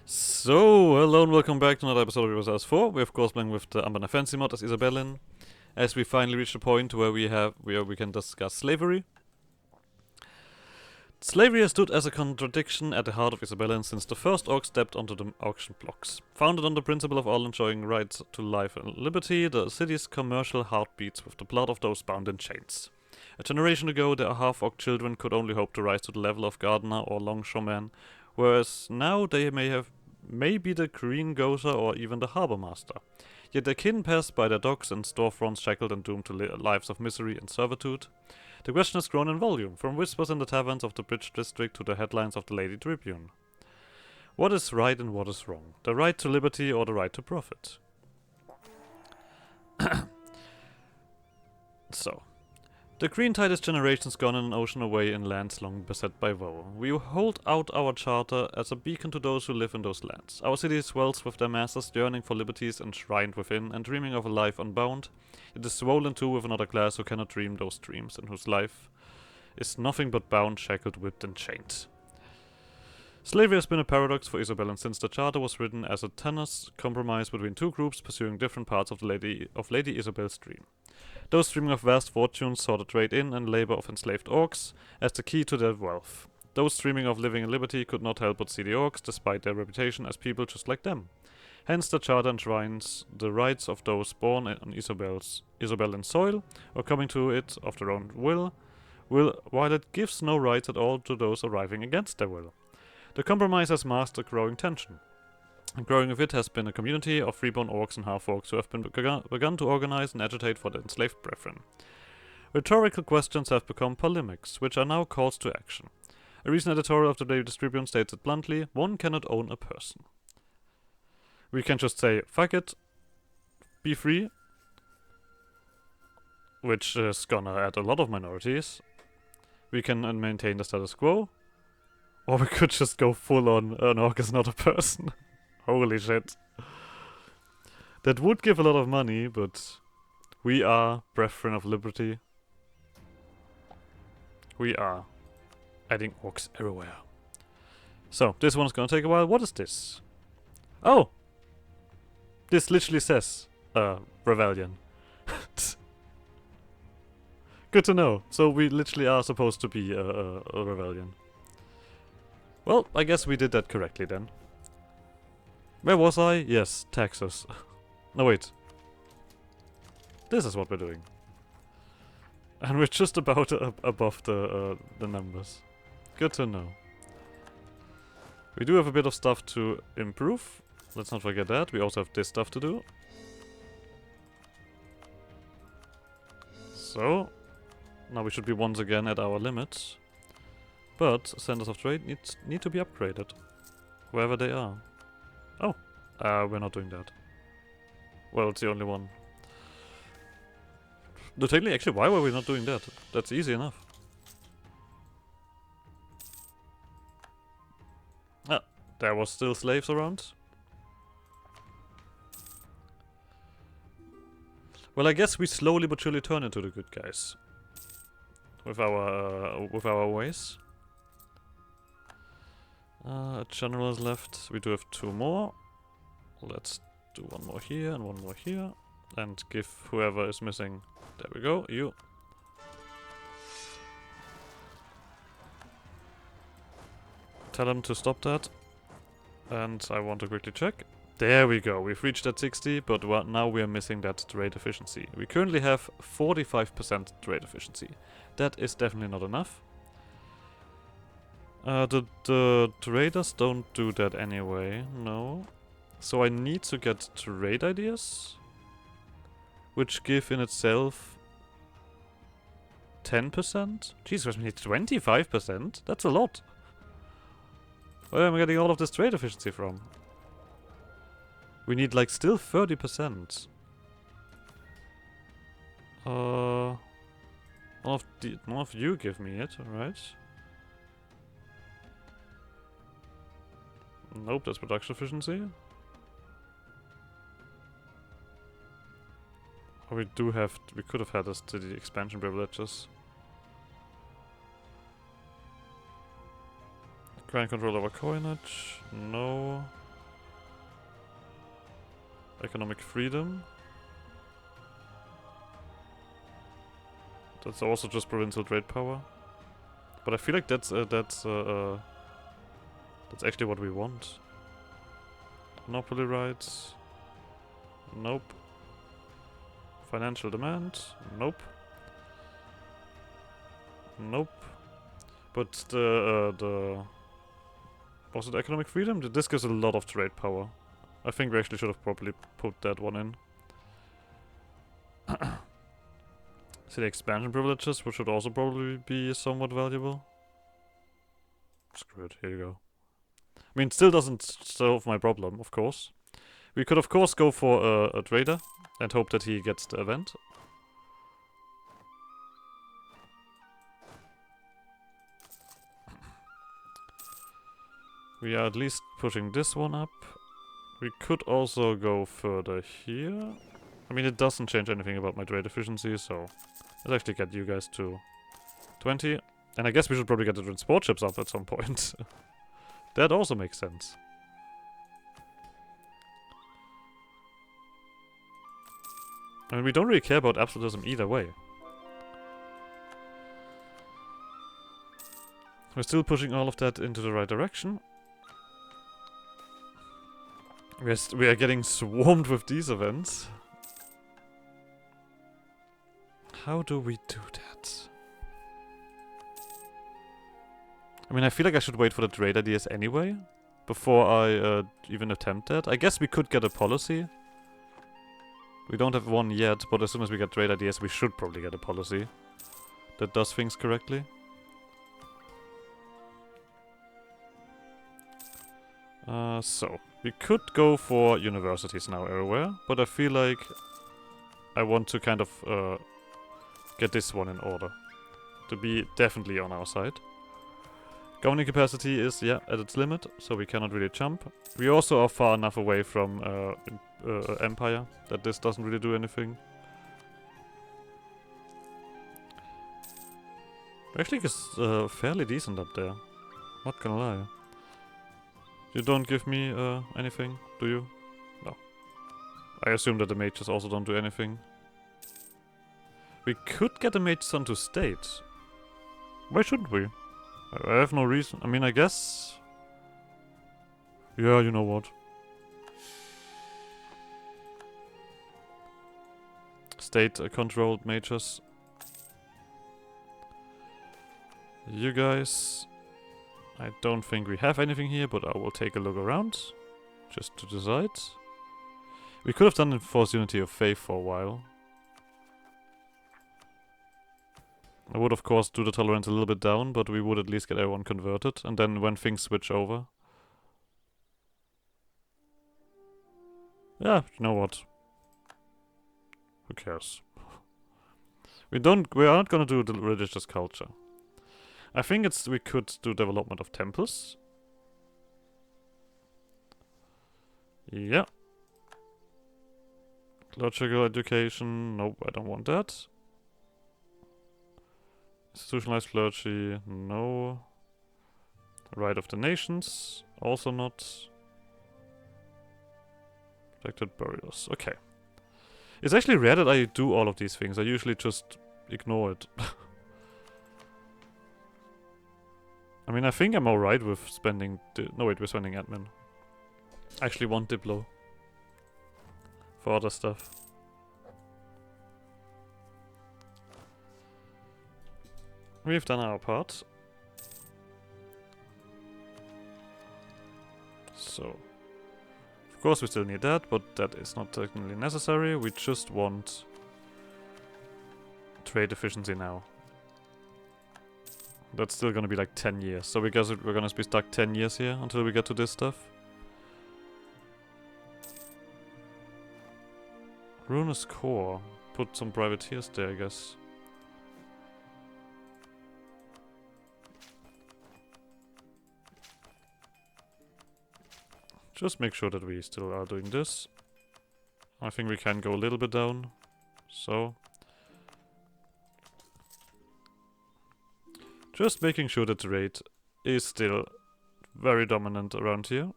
So, hello and welcome back to another episode of EU4. We're of course playing with the Anbennar fancy mod as Isobelin, as we finally reached a point where we can discuss slavery. Slavery has stood as a contradiction at the heart of Isobelin since the first orc stepped onto the auction blocks. Founded on the principle of all enjoying rights to life and liberty, the city's commercial heart beats with the blood of those bound in chains. A generation ago, their half-orc children could only hope to rise to the level of gardener or longshoreman, whereas now they may be the greengrocer or even the harbor master. Yet their kin pass by their docks and storefronts shackled and doomed to lives of misery and servitude. The question has grown in volume, from whispers in the taverns of the Bridge District to the headlines of the Lady Tribune. What is right and what is wrong? The right to liberty or the right to profit? So, the green tide is generations gone in an ocean away in lands long beset by woe. We hold out our charter as a beacon to those who live in those lands. Our city swells with their masters yearning for liberties enshrined within and dreaming of a life unbound. It is swollen too with another class who cannot dream those dreams and whose life is nothing but bound, shackled, whipped and chained. Slavery has been a paradox for Isobelin since the charter was written as a tenuous compromise between two groups pursuing different parts of Lady Isobel's dream. Those dreaming of vast fortunes saw the trade in and labor of enslaved orcs as the key to their wealth. Those dreaming of living in liberty could not help but see the orcs, despite their reputation as people just like them. Hence the charter enshrines the rights of those born on Isobelin soil, or coming to it of their own will, while it gives no rights at all to those arriving against their will. The compromise has masked a growing tension. Growing with it has been a community of freeborn orcs and half-orcs who have begun to organize and agitate for the enslaved brethren. Rhetorical questions have become polemics, which are now calls to action. A recent editorial of the Daily Tribune states it bluntly: one cannot own a person. We can just say, fuck it, be free, which is gonna add a lot of minorities. We can maintain the status quo, or we could just go full on an orc is not a person. Holy shit. That would give a lot of money, but we are brethren of liberty. We are adding orcs everywhere. So, this one's gonna take a while. What is this? Oh! This literally says, rebellion. Good to know. So we literally are supposed to be a rebellion. Well, I guess we did that correctly then. Where was I? Yes, taxes. No, wait. This is what we're doing. And we're just about above the numbers. Good to know. We do have a bit of stuff to improve. Let's not forget that. We also have this stuff to do. So, now we should be once again at our limits. But centers of trade need to be upgraded. Wherever they are. Oh, we're not doing that. Well, it's the only one. No, technically, actually, why were we not doing that? That's easy enough. Ah, there was still slaves around. Well, I guess we slowly but surely turn into the good guys. With our ways. A general is left. We do have two more. Let's do one more here and one more here. And give whoever is missing. There we go, you. Tell him to stop that. And I want to quickly check. There we go, we've reached that 60, but now we are missing that trade efficiency. We currently have 45% trade efficiency. That is definitely not enough. The traders don't do that anyway, no. So I need to get trade ideas, which give in itself 10%? Jesus, we need 25%? That's a lot. Where am I getting all of this trade efficiency from? We need like still 30%. None of you give me it, alright? Nope, that's production efficiency. We could have had this to the expansion privileges. Grand control over coinage, no. Economic freedom. That's also just provincial trade power. But I feel like that's actually what we want. Monopoly rights. Nope. Financial demand. Nope. Nope. But the was it economic freedom? This gives a lot of trade power. I think we actually should have probably put that one in. See, the expansion privileges, which should also probably be somewhat valuable. Screw it, here you go. I mean, it still doesn't solve my problem, of course. We could, of course, go for a trader and hope that he gets the event. We are at least pushing this one up. We could also go further here. I mean, it doesn't change anything about my trade efficiency, so let's actually get you guys to 20. And I guess we should probably get the transport ships up at some point. That also makes sense. I mean, we don't really care about absolutism either way. We're still pushing all of that into the right direction. We are getting swarmed with these events. How do we do that? I mean, I feel like I should wait for the trade ideas anyway, before I even attempt that. I guess we could get a policy. We don't have one yet, but as soon as we get trade ideas, we should probably get a policy that does things correctly. So, we could go for universities now everywhere, but I feel like I want to kind of get this one in order to be definitely on our side. Governing capacity is, yeah, at its limit, so we cannot really jump. We also are far enough away from Empire that this doesn't really do anything. Actually, it's fairly decent up there. Not gonna lie. You don't give me anything, do you? No. I assume that the mages also don't do anything. We could get the mages onto state. Why shouldn't we? I have no reason. I mean, I guess... Yeah, you know what. State-controlled mages. You guys... I don't think we have anything here, but I will take a look around. Just to decide. We could have done enforced unity of faith for a while. I would of course do the tolerance a little bit down, but we would at least get everyone converted, and then when things switch over. Yeah, you know what? Who cares? We are not gonna do the religious culture. I think we could do development of temples. Yeah. Clerical education, nope, I don't want that. Institutionalized clergy, no. Right of the nations, also not. Protected burials, okay. It's actually rare that I do all of these things, I usually just ignore it. I mean, I think I'm alright with spending... no wait, we're spending admin. I actually want Diplo. For other stuff. We've done our part. So... Of course we still need that, but that is not technically necessary. We just want... trade efficiency now. That's still gonna be like 10 years. So we guess we're gonna be stuck 10 years here until we get to this stuff. Ruinous core. Put some privateers there, I guess. Just make sure that we still are doing this. I think we can go a little bit down. So. Just making sure that the rate is still very dominant around here.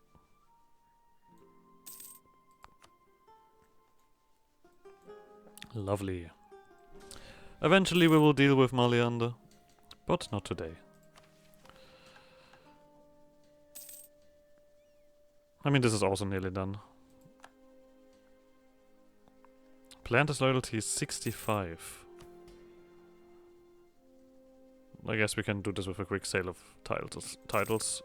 Lovely. Eventually we will deal with Maliander, but not today. I mean, this is also nearly done. Planter's loyalty is 65. I guess we can do this with a quick sale of titles.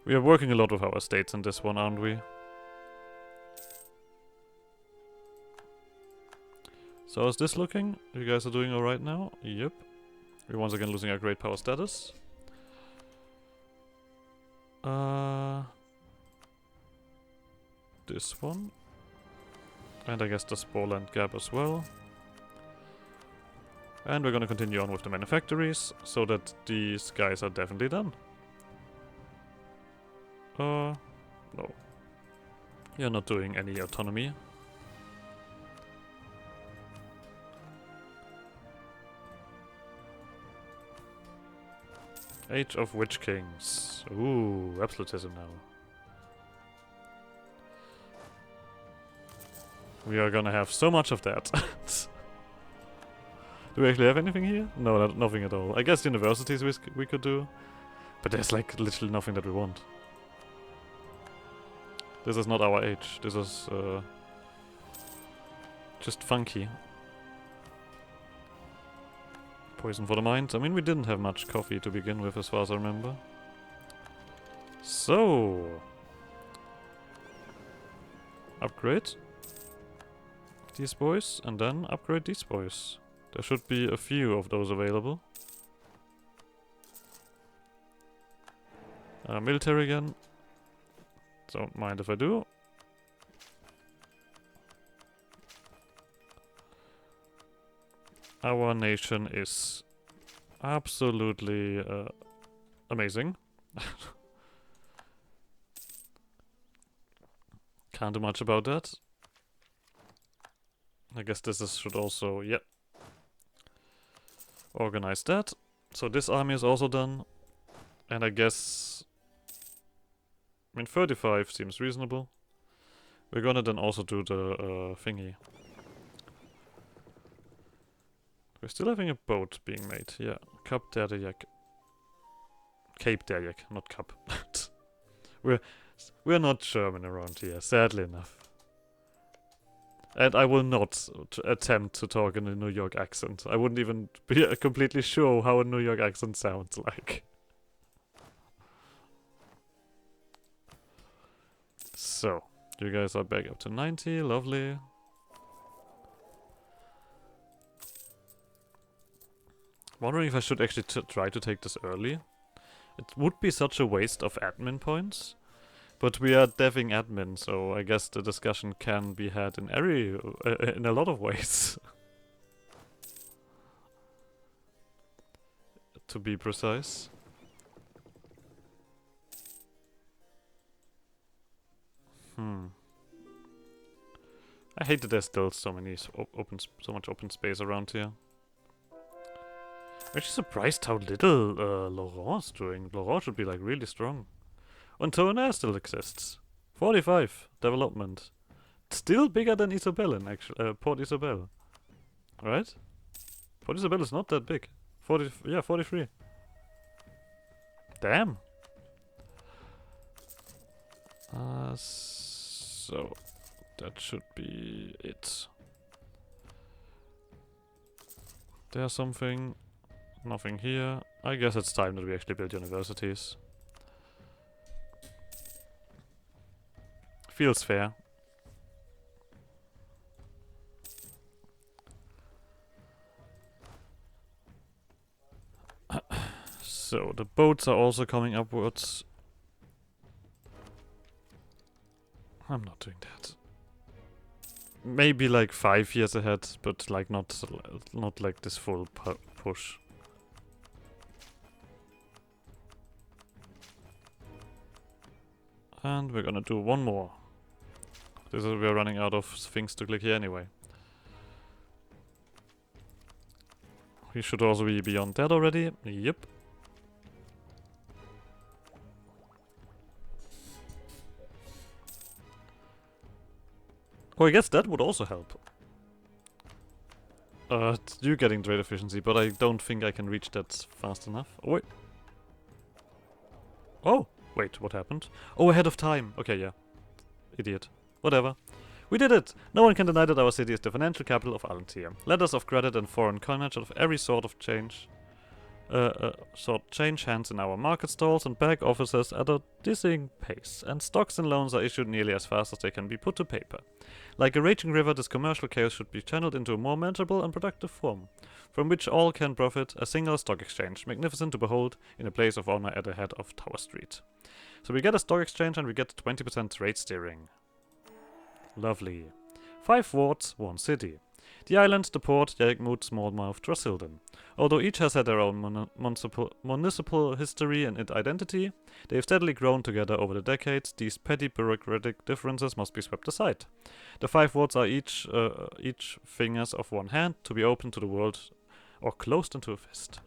We are working a lot with our estates in this one, aren't we? So how's this looking? You guys are doing alright now? Yep. We're once again losing our great power status. This one. And I guess the Sporeland gap as well. And we're gonna continue on with the manufactories, so that these guys are definitely done. No. You're not doing any autonomy. Age of Witch Kings. Ooh, absolutism now. We are gonna have so much of that. Do we actually have anything here? No, nothing at all. I guess universities we could do. But there's like literally nothing that we want. This is not our age. This is just funky. Poison for the mind. I mean, we didn't have much coffee to begin with, as far as I remember. So... upgrade these boys, and then upgrade these boys. There should be a few of those available. Military again. Don't mind if I do. Our nation is absolutely amazing. Can't do much about that. I guess this should also, yep. Organize that. So this army is also done. And I guess... I mean, 35 seems reasonable. We're gonna then also do the thingy. We're still having a boat being made, yeah. Cap Derjak. Cape Derjak, not Cap. We're not German around here, sadly enough. And I will not attempt to talk in a New York accent. I wouldn't even be completely sure how a New York accent sounds like. So, you guys are back up to 90, lovely. Wondering if I should actually try to take this early. It would be such a waste of admin points. But we are deving admin, so I guess the discussion can be had in in a lot of ways. To be precise. I hate that there's still so much open space around here. I'm actually surprised how little Laurent's doing. Laurent should be like really strong. And Tonnerre still exists. 45 development. Still bigger than Isobelin, actually. Port Isabel. Right? Port Isabel is not that big. 43. Damn. So that should be it. There's something. Nothing here. I guess it's time that we actually build universities. Feels fair. So, the boats are also coming upwards. I'm not doing that. Maybe like 5 years ahead, but like not like this full push. And we're gonna do one more. We're running out of things to click here anyway. We should also be beyond that already. Yep. Oh, I guess that would also help. You getting trade efficiency, but I don't think I can reach that fast enough. Oh, wait. Oh, wait, what happened? Oh, ahead of time. Okay, yeah. Idiot. Whatever. We did it! No one can deny that our city is the financial capital of Alantir. Letters of credit and foreign coinage of every sort of change change hands in our market stalls and back offices at a dizzying pace, and stocks and loans are issued nearly as fast as they can be put to paper. Like a raging river, this commercial chaos should be channeled into a more manageable and productive form, from which all can profit, a single stock exchange, magnificent to behold, in a place of honor at the head of Tower Street. So we get a stock exchange and we get 20% rate steering. Lovely. 5 wards, 1 city. The island, the port, Yerkmut, Smallmouth, Drasilden. Although each has had their own municipal history and identity, they have steadily grown together over the decades. These petty bureaucratic differences must be swept aside. The 5 wards are each fingers of one hand, to be opened to the world or closed into a fist.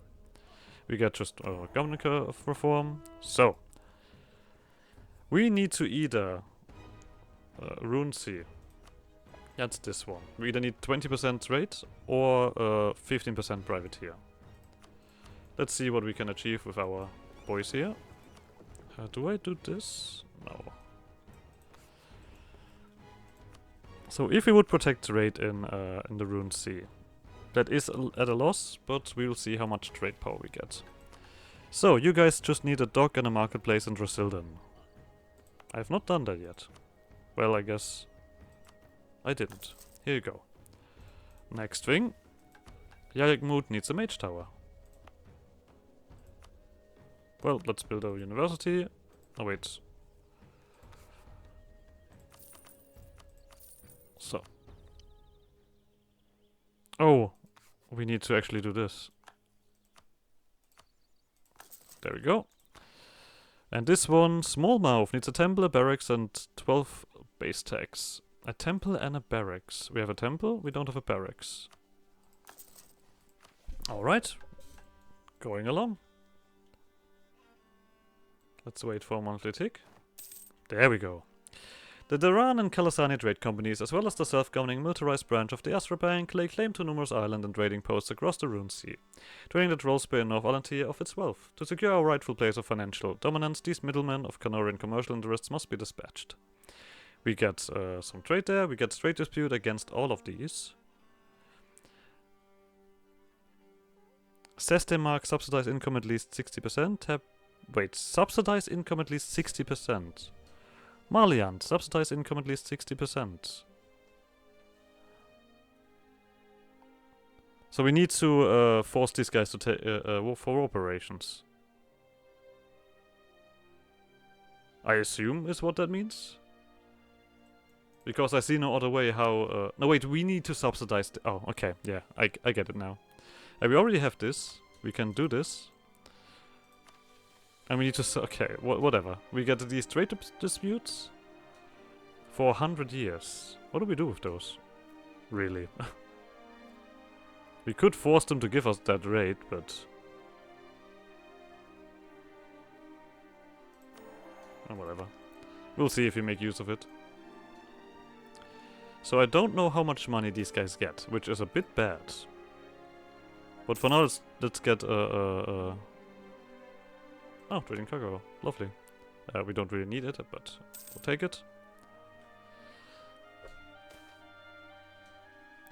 We get just government reform. So, we need to either Runesi. That's this one. We either need 20% rate or 15% privateer. Let's see what we can achieve with our boys here. Do I do this? No. So if we would protect trade in the Rune Sea, that is at a loss, but we'll see how much trade power we get. So you guys just need a dock and a marketplace in Drasilden. I have not done that yet. Well, I guess I didn't. Here you go. Next thing. Yerkmut needs a mage tower. Well, let's build a university. Oh, wait. So. Oh, we need to actually do this. There we go. And this one, Smallmouth, needs a temple, a barracks, and 12 base tags. A temple and a barracks. We have a temple, we don't have a barracks. Alright. Going along. Let's wait for a monthly tick. There we go. The Daran and Kalasani trade companies, as well as the self-governing militarized branch of the Astra Bank, lay claim to numerous island and trading posts across the Rune Sea, draining the Trollspear in North Alantir of its wealth. To secure our rightful place of financial dominance, these middlemen of Canorian commercial interests must be dispatched. We get some trade there, we get trade dispute against all of these. Sestemark, subsidized income at least 60%. Wait, subsidized income at least 60%. Maliant, subsidized income at least 60%. So we need to force these guys to take for operations. I assume is what that means. Because I see no other way how... no, wait, we need to subsidize... oh, okay, yeah, I get it now. We already have this. We can do this. And we need to... okay, whatever. We get these trade disputes for 100 years. What do we do with those? Really? We could force them to give us that rate, but... oh, whatever. We'll see if we make use of it. So I don't know how much money these guys get, which is a bit bad. But for now, let's get oh, trading cargo. Lovely. We don't really need it, but we'll take it.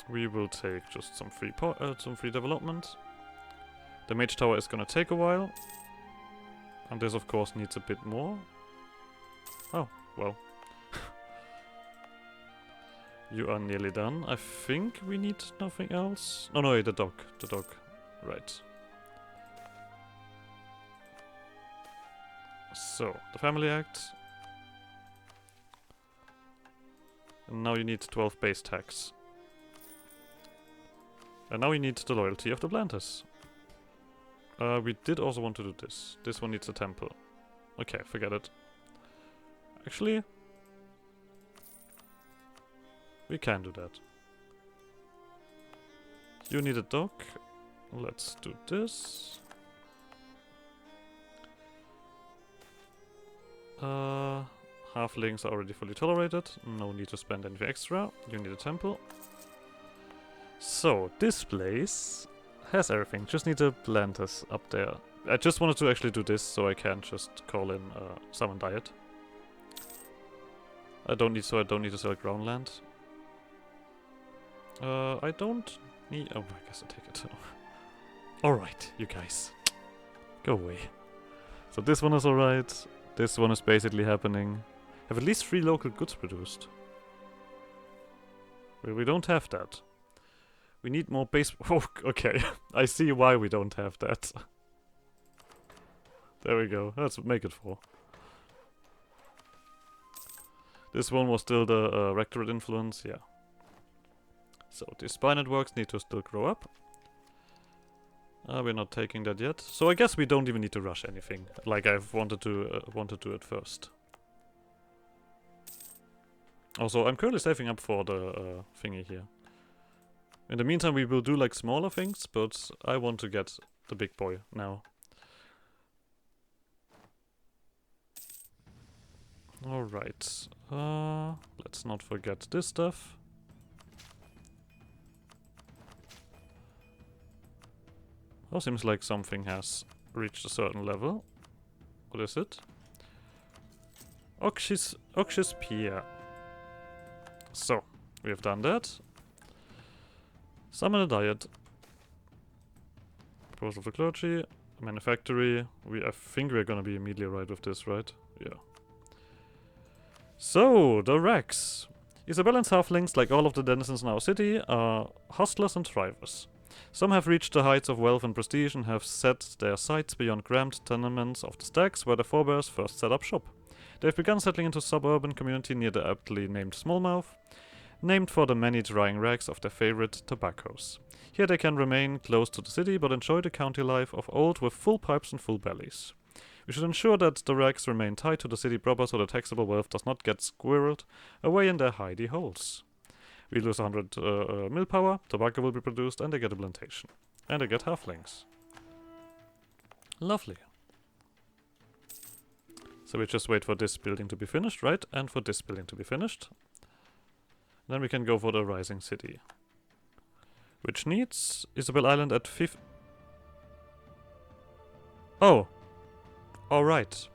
We will take just some free development. The mage tower is gonna take a while. And this, of course, needs a bit more. Oh, well. You are nearly done. I think we need nothing else. Oh no, the dog. The dog. Right. So, the Family Act. And now you need 12 base tax. And now we need the loyalty of the planters. We did also want to do this. This one needs a temple. Okay, forget it. Actually... we can do that. You need a dock. Let's do this. Halflings are already fully tolerated. No need to spend anything extra. You need a temple. So, this place has everything. Just need to plant this up there. I just wanted to actually do this so I can just call in summon diet. I don't need to sell ground land. I don't need... Oh, I guess I take it. Alright, you guys. Go away. So this one is alright. This one is basically happening. Have at least 3 local goods produced. Well, we don't have that. We need more base... Oh, okay. I see why we don't have that. There we go. Let's make it 4. This one was still the rectorate influence, yeah. So the spy networks need to still grow up. We're not taking that yet. So I guess we don't even need to rush anything, like I've wanted to at first. Also, I'm currently saving up for the thingy here. In the meantime, we will do like smaller things, but I want to get the big boy now. Alright. Let's not forget this stuff. Oh, seems like something has reached a certain level. What is it? Oxys Pier. So, we have done that. Summon a diet. Proposal of the clergy. Manufactory. I think we're gonna be immediately right with this, right? Yeah. So, the Rex. Isobelin's halflings, like all of the denizens in our city, are hustlers and thrivers. Some have reached the heights of wealth and prestige and have set their sights beyond cramped tenements of the stacks where their forebears first set up shop. They've begun settling into a suburban community near the aptly named Smallmouth, named for the many drying rags of their favorite tobaccos. Here they can remain close to the city but enjoy the county life of old with full pipes and full bellies. We should ensure that the rags remain tied to the city proper so the taxable wealth does not get squirreled away in their hidey holes. We lose 100 mill power, tobacco will be produced, and they get a plantation. And they get halflings. Lovely. So we just wait for this building to be finished, right? And for this building to be finished. Then we can go for the Rising City. Which needs Isobel Island at 5... Oh! Alright.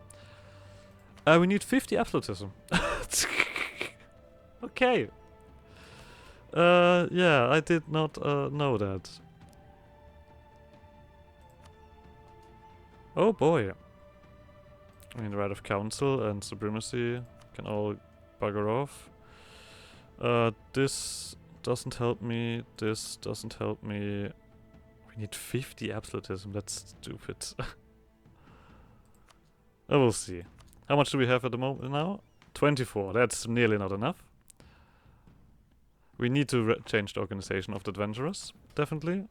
We need 50 absolutism. Okay. Yeah, I did not know that. Oh boy. I mean, the right of council and supremacy can all bugger off. This doesn't help me. This doesn't help me. We need 50 absolutism. That's stupid. I will see. How much do we have at the moment now? 24. That's nearly not enough. We need to change the organization of the adventurers. Definitely.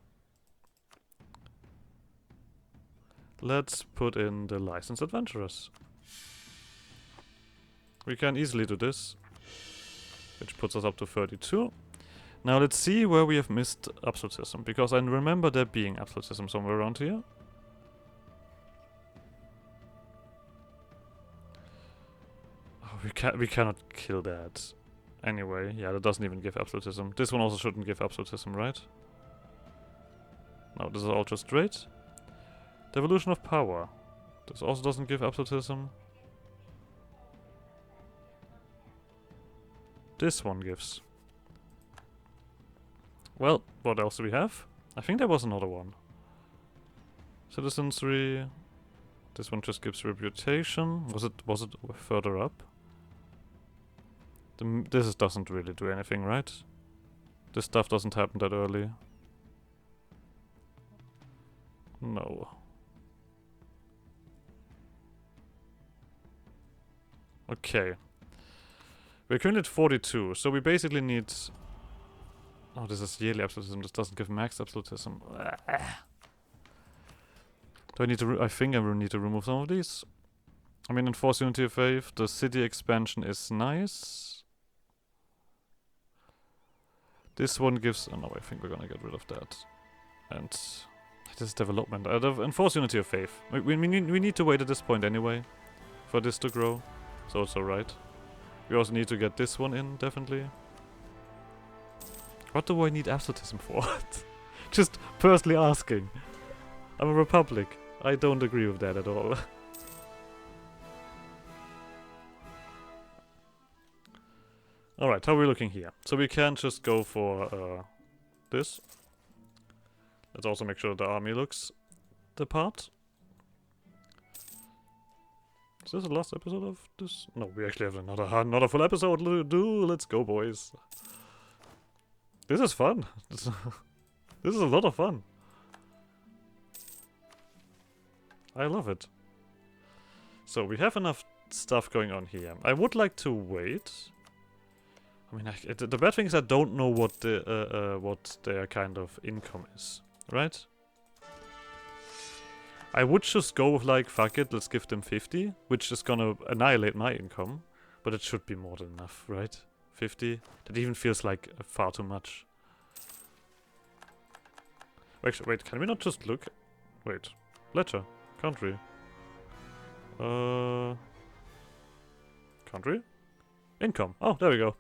Let's put in the licensed adventurers. We can easily do this. Which puts us up to 32. Now let's see where we have missed absolutism. Because I remember there being absolutism somewhere around here. Oh, we cannot kill that. Anyway, yeah, that doesn't even give absolutism. This one also shouldn't give absolutism, right? No, this is all just straight. Devolution of power. This also doesn't give absolutism. This one gives. Well, what else do we have? I think there was another one. Citizenry. This one just gives reputation. Was it further up? This doesn't really do anything, right? This stuff doesn't happen that early. No. Okay. We're currently at 42, so we basically need... Oh, this is yearly absolutism. This doesn't give max absolutism. Do I need to... I think I will need to remove some of these. I mean, enforce unity of faith. The city expansion is nice. This one gives... Oh no, I think we're gonna get rid of that. And... This is development. Enforce unity of faith. We need to wait at this point anyway. For this to grow. So it's alright. We also need to get this one in, definitely. What do I need absolutism for? Just personally asking. I'm a republic. I don't agree with that at all. Alright, how are we looking here? So we can just go for this. Let's also make sure the army looks the part. Is this the last episode of this? No, we actually have another full episode to do. Let's go, boys. This is fun. This is a lot of fun. I love it. So we have enough stuff going on here. I would like to wait. I mean, the bad thing is I don't know what their kind of income is, right? I would just go with like, fuck it, let's give them 50, which is gonna annihilate my income, but it should be more than enough, right? 50? That even feels like far too much. Actually, wait, can we not just look? Wait, ledger, country. Country? Income. Oh, there we go.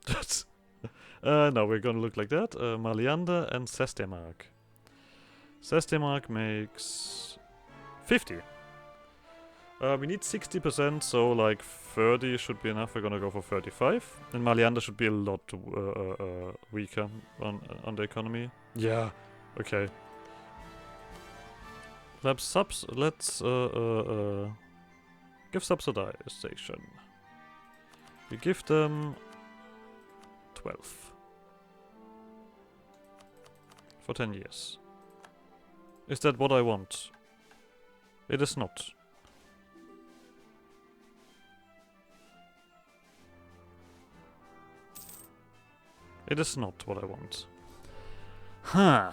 Now we're gonna look like that. Maliander and Sestemark. Sestemark makes 50. We need 60%, so like 30 should be enough. We're gonna go for 35. And Maliander should be a lot weaker on the economy. Yeah, okay. Let's give subsidization. We give them 12 for 10 years. Is that what I want? It is not. It is not what I want. Huh.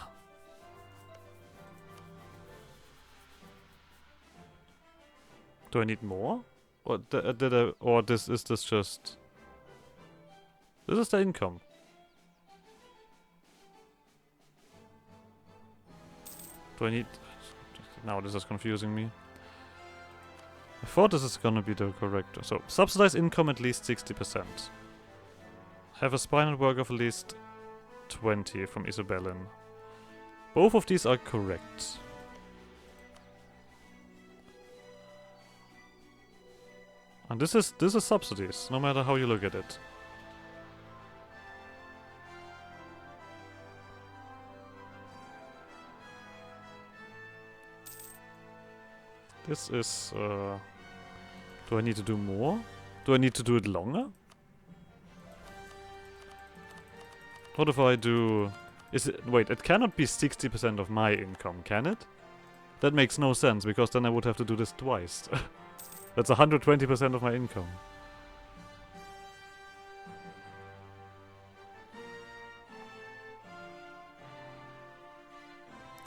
Do I need more? Or or is this just... This is the income. Do I need... Now this is confusing me. I thought this is gonna be the correct... So, subsidize income at least 60%. Have a spy network of at least 20 from Isobelin. Both of these are correct. And this is subsidies, no matter how you look at it. This is, do I need to do more? Do I need to do it longer? What if I do... Wait, it cannot be 60% of my income, can it? That makes no sense, because then I would have to do this twice. That's 120% of my income.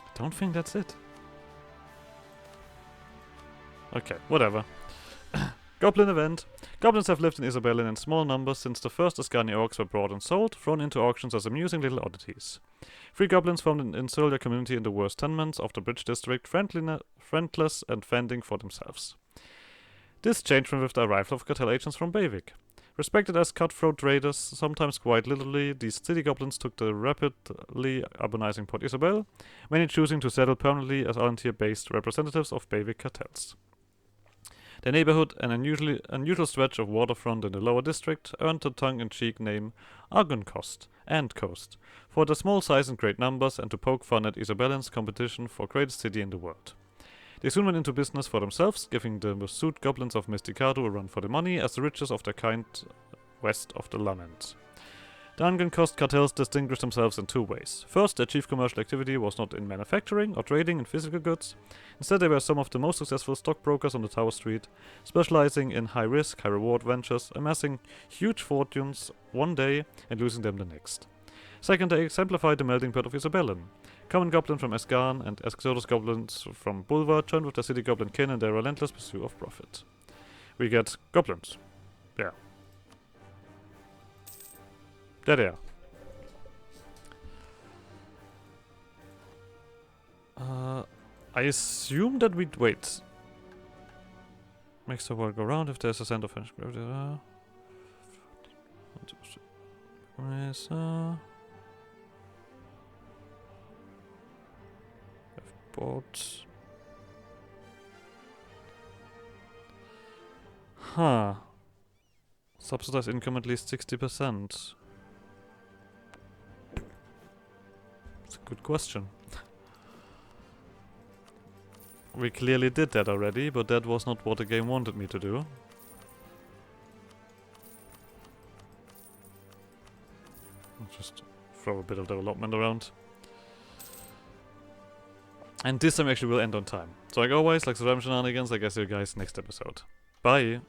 I don't think that's it. Okay, whatever. Goblin event. Goblins have lived in Isobelin in small numbers since the first Ascani orcs were bought and sold, thrown into auctions as amusing little oddities. 3 goblins formed an insular community in the worst tenements of the Bridge District, friendless and fending for themselves. This changed with the arrival of cartel agents from Bayvik. Respected as cutthroat traders, sometimes quite literally, these city goblins took the rapidly urbanizing Port Isobel, many choosing to settle permanently as volunteer-based representatives of Bayvik cartels. Their neighborhood, an unusual stretch of waterfront in the lower district, earned the tongue-in-cheek name Argoncost and Coast, for their small size and great numbers, and to poke fun at Isobelin's competition for greatest city in the world. They soon went into business for themselves, giving the pursued goblins of Mysticado a run for the money as the richest of their kind west of the Lament. The Argoncost cartels distinguished themselves in 2 ways. First, their chief commercial activity was not in manufacturing or trading in physical goods. Instead, they were some of the most successful stockbrokers on the Tower Street, specializing in high-risk, high-reward ventures, amassing huge fortunes one day and losing them the next. Second, they exemplified the melting pot of Isobelin. Common goblin from Esgarn and Exodus goblins from Bulvar joined with their city goblin kin in their relentless pursuit of profit. We get goblins. Yeah. There they are. I assume that we'd wait. Makes the world go round if there's a center of gravity. I've bought. Huh. Subsidized income at least 60%. It's a good question. We clearly did that already, but that was not what the game wanted me to do. I'll just throw a bit of development around. And this time actually will end on time. So like always, like survival shenanigans, I guess see you guys next episode. Bye!